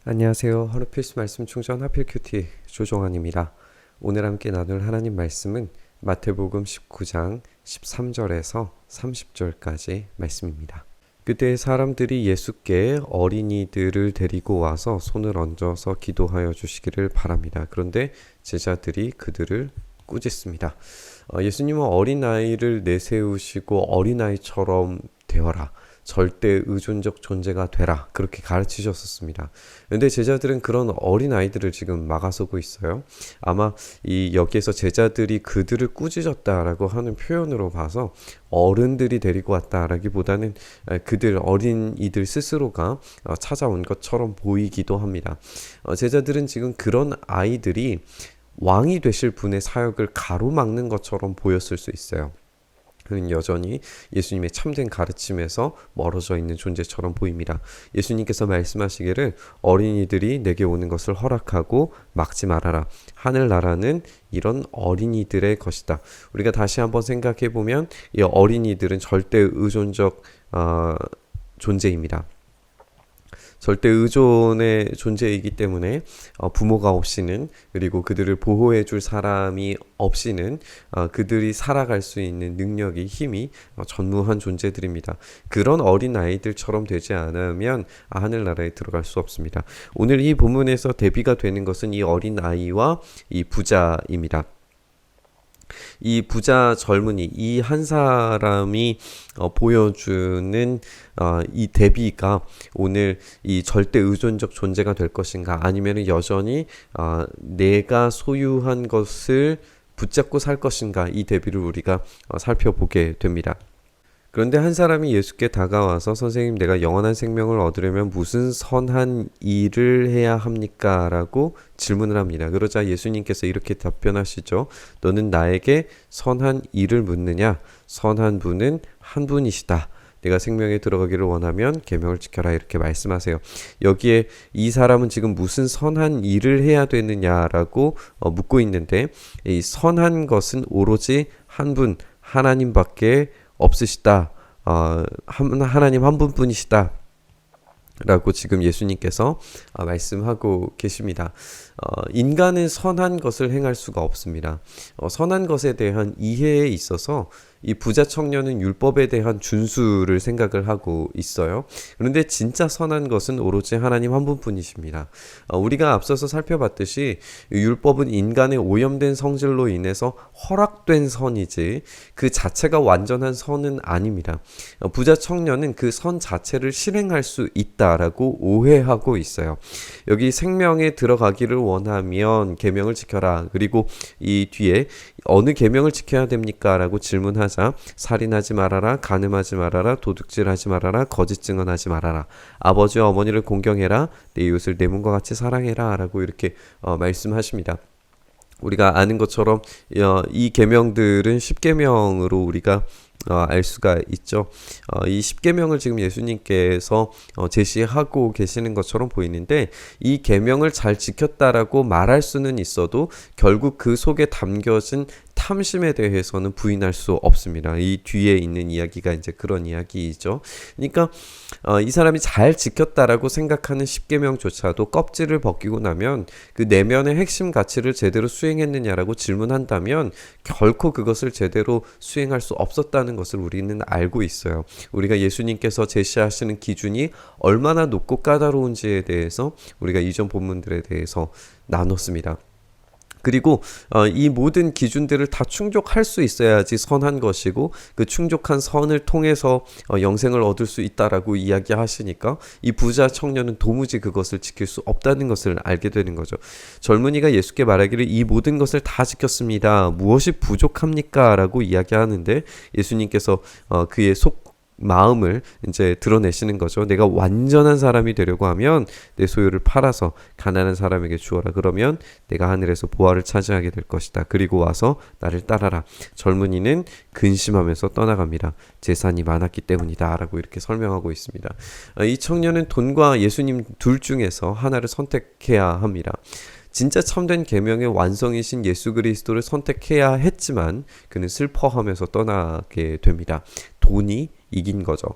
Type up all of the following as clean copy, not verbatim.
안녕하세요. 하루 필수 말씀 충전 하필 큐티 조종환입니다. 오늘 함께 나눌 하나님 말씀은 마태복음 19장 13절에서 30절까지 말씀입니다. 그때 사람들이 예수께 어린이들을 데리고 와서 손을 얹어서 기도하여 주시기를 바랍니다. 그런데 제자들이 그들을 꾸짖습니다. 예수님은 어린아이를 내세우시고 어린아이처럼 되어라. 절대 의존적 존재가 되라. 그렇게 가르치셨었습니다. 그런데 제자들은 그런 어린아이들을 지금 막아서고 있어요. 아마 여기에서 제자들이 그들을 꾸짖었다라고 하는 표현으로 봐서 어른들이 데리고 왔다라기보다는 그들 어린이들 스스로가 찾아온 것처럼 보이기도 합니다. 제자들은 지금 그런 아이들이 왕이 되실 분의 사역을 가로막는 것처럼 보였을 수 있어요. 그는 여전히 예수님의 참된 가르침에서 멀어져 있는 존재처럼 보입니다. 예수님께서 말씀하시기를 어린이들이 내게 오는 것을 허락하고 막지 말아라. 하늘나라는 이런 어린이들의 것이다. 우리가 다시 한번 생각해 보면 이 어린이들은 절대 의존적 존재입니다. 절대 의존의 존재이기 때문에 부모가 없이는, 그리고 그들을 보호해 줄 사람이 없이는 그들이 살아갈 수 있는 능력이, 힘이 전무한 존재들입니다. 그런 어린 아이들처럼 되지 않으면 하늘나라에 들어갈 수 없습니다. 오늘 이 본문에서 대비가 되는 것은 이 어린 아이와 이 부자입니다. 이 부자 젊은이, 이 한 사람이 보여주는 이 대비가 오늘 이 절대 의존적 존재가 될 것인가, 아니면 여전히 내가 소유한 것을 붙잡고 살 것인가, 이 대비를 우리가 살펴보게 됩니다. 그런데 한 사람이 예수께 다가와서 선생님, 내가 영원한 생명을 얻으려면 무슨 선한 일을 해야 합니까? 라고 질문을 합니다. 그러자 예수님께서 이렇게 답변하시죠. 너는 나에게 선한 일을 묻느냐? 선한 분은 한 분이시다. 내가 생명에 들어가기를 원하면 계명을 지켜라, 이렇게 말씀하세요. 여기에 이 사람은 지금 무슨 선한 일을 해야 되느냐라고 묻고 있는데, 이 선한 것은 오로지 한 분, 하나님밖에 없으시다. 하나님 한 분뿐이시다. 라고 지금 예수님께서 말씀하고 계십니다. 인간은 선한 것을 행할 수가 없습니다. 선한 것에 대한 이해에 있어서 이 부자 청년은 율법에 대한 준수를 생각을 하고 있어요. 그런데 진짜 선한 것은 오로지 하나님 한 분뿐이십니다. 우리가 앞서서 살펴봤듯이 율법은 인간의 오염된 성질로 인해서 허락된 선이지 그 자체가 완전한 선은 아닙니다. 부자 청년은 그 선 자체를 실행할 수 있다라고 오해하고 있어요. 여기 생명에 들어가기를 원하면 계명을 지켜라. 그리고 이 뒤에 어느 계명을 지켜야 됩니까? 라고 질문하자 살인하지 말아라, 간음하지 말아라, 도둑질하지 말아라, 거짓 증언하지 말아라, 아버지와 어머니를 공경해라, 내 이웃을 내 몸과 같이 사랑해라 라고 이렇게 말씀하십니다. 우리가 아는 것처럼 이 계명들은 10계명으로 우리가 알 수가 있죠. 이 10계명을 지금 예수님께서 제시하고 계시는 것처럼 보이는데, 이 계명을 잘 지켰다라고 말할 수는 있어도 결국 그 속에 담겨진 탐심에 대해서는 부인할 수 없습니다. 이 뒤에 있는 이야기가 이제 그런 이야기이죠. 그러니까 이 사람이 잘 지켰다라고 생각하는 10계명조차도 껍질을 벗기고 나면 그 내면의 핵심 가치를 제대로 수행했느냐라고 질문한다면 결코 그것을 제대로 수행할 수 없었다는 것을 우리는 알고 있어요. 우리가 예수님께서 제시하시는 기준이 얼마나 높고 까다로운지에 대해서 우리가 이전 본문들에 대해서 나눴습니다. 그리고 이 모든 기준들을 다 충족할 수 있어야지 선한 것이고, 그 충족한 선을 통해서 영생을 얻을 수 있다라고 이야기하시니까 이 부자 청년은 도무지 그것을 지킬 수 없다는 것을 알게 되는 거죠. 젊은이가 예수께 말하기를 이 모든 것을 다 지켰습니다. 무엇이 부족합니까? 라고 이야기하는데 예수님께서 그의 마음을 이제 드러내시는 거죠. 내가 완전한 사람이 되려고 하면 내 소유를 팔아서 가난한 사람에게 주어라. 그러면 내가 하늘에서 보화를 차지하게 될 것이다. 그리고 와서 나를 따라라. 젊은이는 근심하면서 떠나갑니다. 재산이 많았기 때문이다 라고 이렇게 설명하고 있습니다. 이 청년은 돈과 예수님 둘 중에서 하나를 선택해야 합니다. 진짜 참된 계명의 완성이신 예수 그리스도를 선택해야 했지만 그는 슬퍼하면서 떠나게 됩니다. 돈이 이긴 거죠.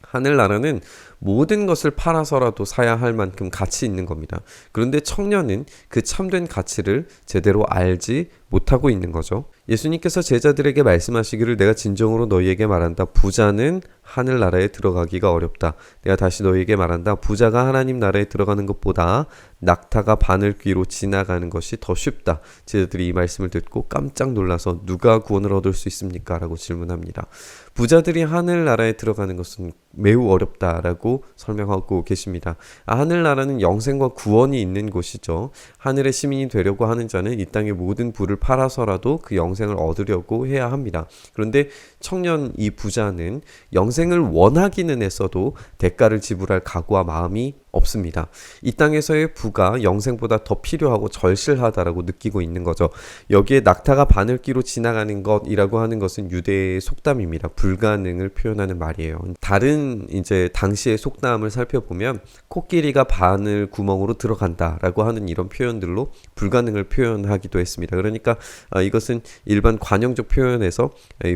하늘나라는 모든 것을 팔아서라도 사야 할 만큼 가치 있는 겁니다. 그런데 청년은 그 참된 가치를 제대로 알지 못하고 있는 거죠. 예수님께서 제자들에게 말씀하시기를 내가 진정으로 너희에게 말한다. 부자는 하늘나라에 들어가기가 어렵다. 내가 다시 너희에게 말한다. 부자가 하나님 나라에 들어가는 것보다 낙타가 바늘귀로 지나가는 것이 더 쉽다. 제자들이 이 말씀을 듣고 깜짝 놀라서 누가 구원을 얻을 수 있습니까? 라고 질문합니다. 부자들이 하늘나라에 들어가는 것은 매우 어렵다라고 설명하고 계십니다. 하늘나라는 영생과 구원이 있는 곳이죠. 하늘의 시민이 되려고 하는 자는 이 땅의 모든 부를 팔아서라도 그 영생을 얻으려고 해야 합니다. 그런데 청년 이 부자는 영생을 원하기는 했어도 대가를 지불할 각오와 마음이 없습니다. 이 땅에서의 부가 영생보다 더 필요하고 절실하다라고 느끼고 있는 거죠. 여기에 낙타가 바늘귀로 지나가는 것이라고 하는 것은 유대의 속담입니다. 불가능을 표현하는 말이에요. 다른 이제 당시의 속담을 살펴보면 코끼리가 바늘 구멍으로 들어간다라고 하는 이런 표현들로 불가능을 표현하기도 했습니다. 그러니까 이것은 일반 관용적 표현에서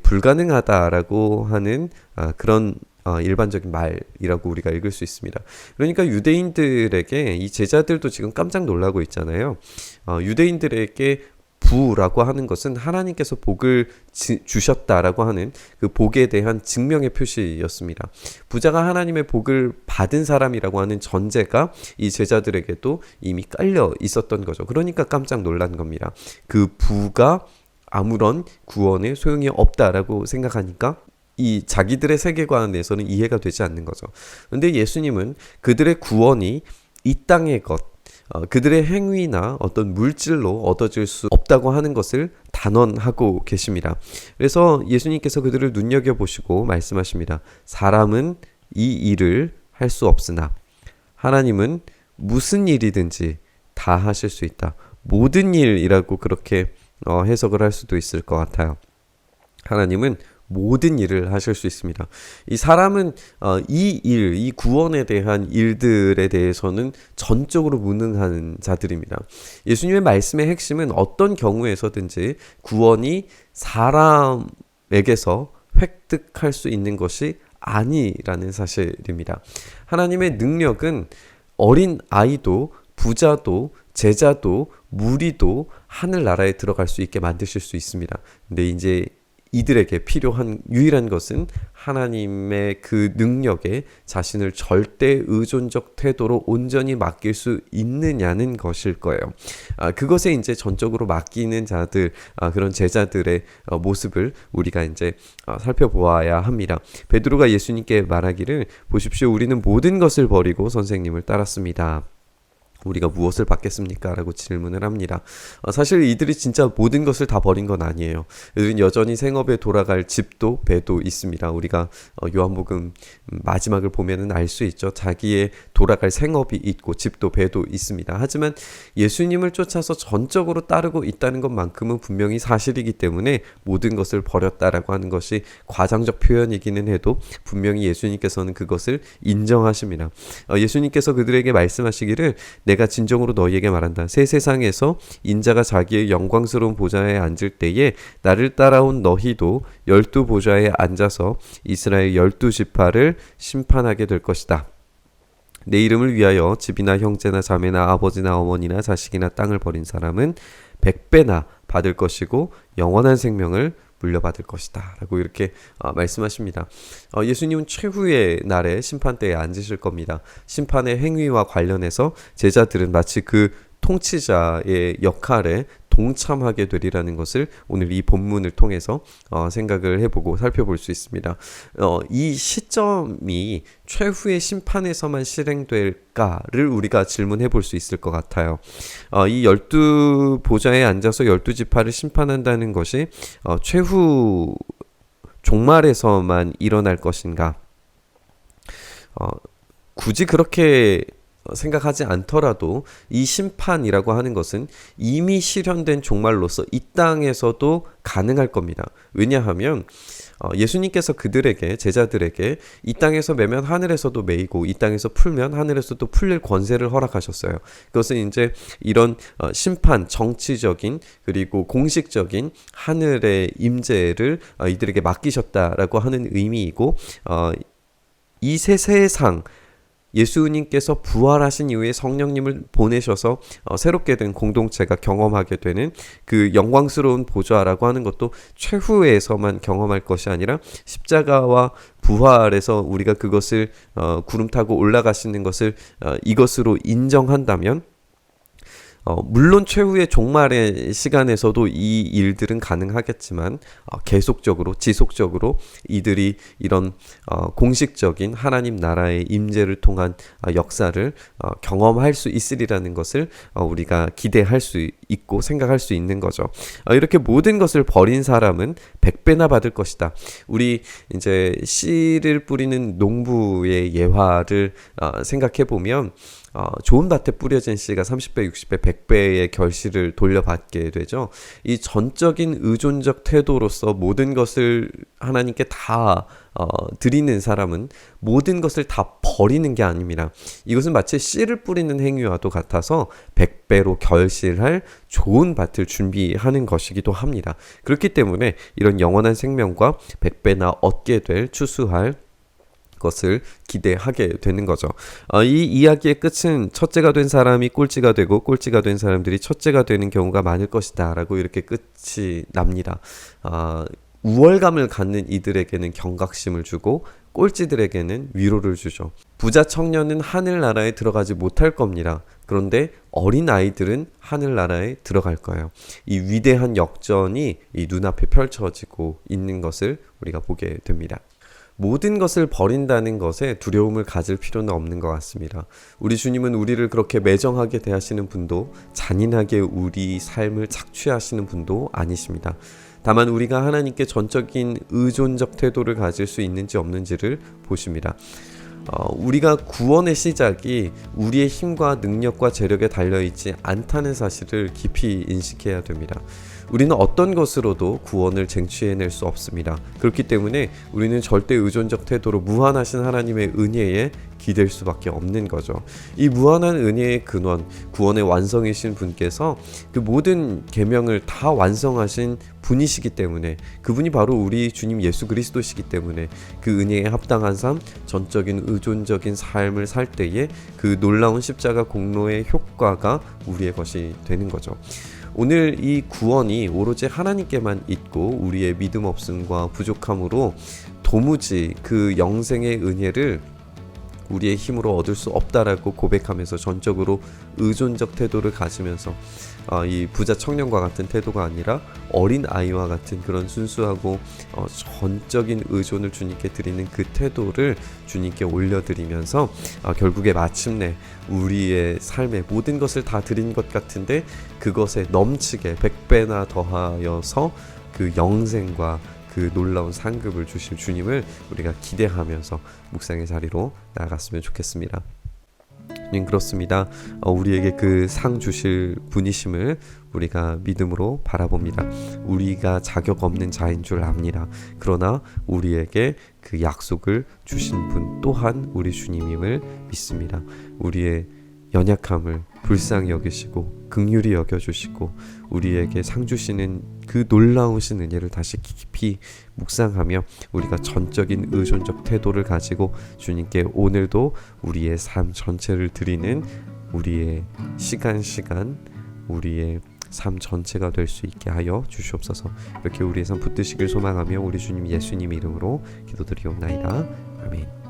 불가능하다라고 하는 그런 일반적인 말이라고 우리가 읽을 수 있습니다. 그러니까 유대인들에게 이 제자들도 지금 깜짝 놀라고 있잖아요. 유대인들에게 부라고 하는 것은 하나님께서 복을 주셨다라고 하는 그 복에 대한 증명의 표시였습니다. 부자가 하나님의 복을 받은 사람이라고 하는 전제가 이 제자들에게도 이미 깔려 있었던 거죠. 그러니까 깜짝 놀란 겁니다. 그 부가 아무런 구원에 소용이 없다라고 생각하니까 이 자기들의 세계관에서는 이해가 되지 않는 거죠. 그런데 예수님은 그들의 구원이 이 땅의 것, 그들의 행위나 어떤 물질로 얻어질 수 없다고 하는 것을 단언하고 계십니다. 그래서 예수님께서 그들을 눈여겨보시고 말씀하십니다. 사람은 이 일을 할 수 없으나 하나님은 무슨 일이든지 다 하실 수 있다. 모든 일이라고 그렇게 해석을 할 수도 있을 것 같아요. 하나님은 모든 일을 하실 수 있습니다. 이 사람은 이 구원에 대한 일들에 대해서는 전적으로 무능한 자들입니다. 예수님의 말씀의 핵심은 어떤 경우에서든지 구원이 사람에게서 획득할 수 있는 것이 아니라는 사실입니다. 하나님의 능력은 어린 아이도 부자도 제자도 무리도 하늘나라에 들어갈 수 있게 만드실 수 있습니다. 근데 이제 이들에게 필요한 유일한 것은 하나님의 그 능력에 자신을 절대 의존적 태도로 온전히 맡길 수 있느냐는 것일 거예요. 그것에 이제 전적으로 맡기는 자들, 그런 제자들의 모습을 우리가 이제 살펴보아야 합니다. 베드로가 예수님께 말하기를 보십시오. 우리는 모든 것을 버리고 선생님을 따랐습니다. 우리가 무엇을 받겠습니까? 라고 질문을 합니다. 사실 이들이 진짜 모든 것을 다 버린 건 아니에요. 이들은 여전히 생업에 돌아갈 집도 배도 있습니다. 우리가 요한복음 마지막을 보면은 알 수 있죠. 자기의 돌아갈 생업이 있고 집도 배도 있습니다. 하지만 예수님을 쫓아서 전적으로 따르고 있다는 것만큼은 분명히 사실이기 때문에 모든 것을 버렸다라고 하는 것이 과장적 표현이기는 해도 분명히 예수님께서는 그것을 인정하십니다. 예수님께서 그들에게 말씀하시기를 내가 진정으로 너희에게 말한다. 새 세상에서 인자가 자기의 영광스러운 보좌에 앉을 때에 나를 따라온 너희도 12 보좌에 앉아서 이스라엘 12지파를 심판하게 될 것이다. 내 이름을 위하여 집이나 형제나 자매나 아버지나 어머니나 자식이나 땅을 버린 사람은 100배나 받을 것이고 영원한 생명을 물려받을 것이다 라고 이렇게 말씀하십니다. 예수님은 최후의 날에 심판대에 앉으실 겁니다. 심판의 행위와 관련해서 제자들은 마치 그 통치자의 역할에 동참하게 되리라는 것을 오늘 이 본문을 통해서 생각을 해보고 살펴볼 수 있습니다. 이 시점이 최후의 심판에서만 실행될까를 우리가 질문해 볼 수 있을 것 같아요. 이 12 보좌에 앉아서 12지파를 심판한다는 것이 최후 종말에서만 일어날 것인가? 굳이 그렇게 생각하지 않더라도 이 심판이라고 하는 것은 이미 실현된 종말로서 이 땅에서도 가능할 겁니다. 왜냐하면 예수님께서 그들에게 제자들에게 이 땅에서 매면 하늘에서도 매이고 이 땅에서 풀면 하늘에서도 풀릴 권세를 허락하셨어요. 그것은 이제 이런 심판, 정치적인 그리고 공식적인 하늘의 임재를 이들에게 맡기셨다라고 하는 의미이고 이 새 세상 예수님께서 부활하신 이후에 성령님을 보내셔서 새롭게 된 공동체가 경험하게 되는 그 영광스러운 보좌라고 하는 것도 최후에서만 경험할 것이 아니라 십자가와 부활에서 우리가 그것을 구름 타고 올라가시는 것을 이것으로 인정한다면 물론 최후의 종말의 시간에서도 이 일들은 가능하겠지만 계속적으로 지속적으로 이들이 이런 공식적인 하나님 나라의 임재를 통한 역사를 경험할 수 있으리라는 것을 우리가 기대할 수 있고 생각할 수 있는 거죠. 이렇게 모든 것을 버린 사람은 100배나 받을 것이다. 우리 이제 씨를 뿌리는 농부의 예화를 생각해 보면 좋은 밭에 뿌려진 씨가 30배, 60배, 100배의 결실을 돌려받게 되죠. 이 전적인 의존적 태도로서 모든 것을 하나님께 다 드리는 사람은 모든 것을 다 버리는 게 아닙니다. 이것은 마치 씨를 뿌리는 행위와도 같아서 100배로 결실할 좋은 밭을 준비하는 것이기도 합니다. 그렇기 때문에 이런 영원한 생명과 100배나 얻게 될 추수할 것을 기대하게 되는 거죠. 이 이야기의 끝은 첫째가 된 사람이 꼴찌가 되고 꼴찌가 된 사람들이 첫째가 되는 경우가 많을 것이다 라고 이렇게 끝이 납니다. 우월감을 갖는 이들에게는 경각심을 주고 꼴찌들에게는 위로를 주죠. 부자 청년은 하늘나라에 들어가지 못할 겁니다. 그런데 어린 아이들은 하늘나라에 들어갈 거예요. 이 위대한 역전이 이 눈앞에 펼쳐지고 있는 것을 우리가 보게 됩니다. 모든 것을 버린다는 것에 두려움을 가질 필요는 없는 것 같습니다. 우리 주님은 우리를 그렇게 매정하게 대하시는 분도 잔인하게 우리 삶을 착취하시는 분도 아니십니다. 다만 우리가 하나님께 전적인 의존적 태도를 가질 수 있는지 없는지를 보십니다. 우리가 구원의 시작이 우리의 힘과 능력과 재력에 달려있지 않다는 사실을 깊이 인식해야 됩니다. 우리는 어떤 것으로도 구원을 쟁취해낼 수 없습니다. 그렇기 때문에 우리는 절대 의존적 태도로 무한하신 하나님의 은혜에 기댈 수밖에 없는 거죠. 이 무한한 은혜의 근원, 구원의 완성이신 분께서 그 모든 계명을 다 완성하신 분이시기 때문에, 그분이 바로 우리 주님 예수 그리스도시기 때문에 그 은혜에 합당한 삶, 전적인 의존적인 삶을 살 때에 그 놀라운 십자가 공로의 효과가 우리의 것이 되는 거죠. 오늘 이 구원이 오로지 하나님께만 있고 우리의 믿음 없음과 부족함으로 도무지 그 영생의 은혜를 우리의 힘으로 얻을 수 없다라고 고백하면서 전적으로 의존적 태도를 가지면서 이 부자 청년과 같은 태도가 아니라 어린 아이와 같은 그런 순수하고 전적인 의존을 주님께 드리는 그 태도를 주님께 올려드리면서 결국에 마침내 우리의 삶에 모든 것을 다 드린 것 같은데 그것에 넘치게 100배나 더하여서 그 영생과 그 놀라운 상급을 주실 주님을 우리가 기대하면서 묵상의 자리로 나아갔으면 좋겠습니다. 그렇습니다. 우리에게 그 상 주실 분이심을 우리가 믿음으로 바라봅니다. 우리가 자격 없는 자인 줄 압니다. 그러나 우리에게 그 약속을 주신 분 또한 우리 주님임을 믿습니다. 우리의 연약함을 불쌍히 여기시고 긍휼히 여겨주시고 우리에게 상 주시는 그 놀라우신 은혜를 다시 깊이 묵상하며 우리가 전적인 의존적 태도를 가지고 주님께 오늘도 우리의 삶 전체를 드리는 우리의 시간 우리의 삶 전체가 될 수 있게 하여 주시옵소서. 이렇게 우리의 삶 붙드시길 소망하며 우리 주님 예수님 이름으로 기도드리옵나이다. 아멘.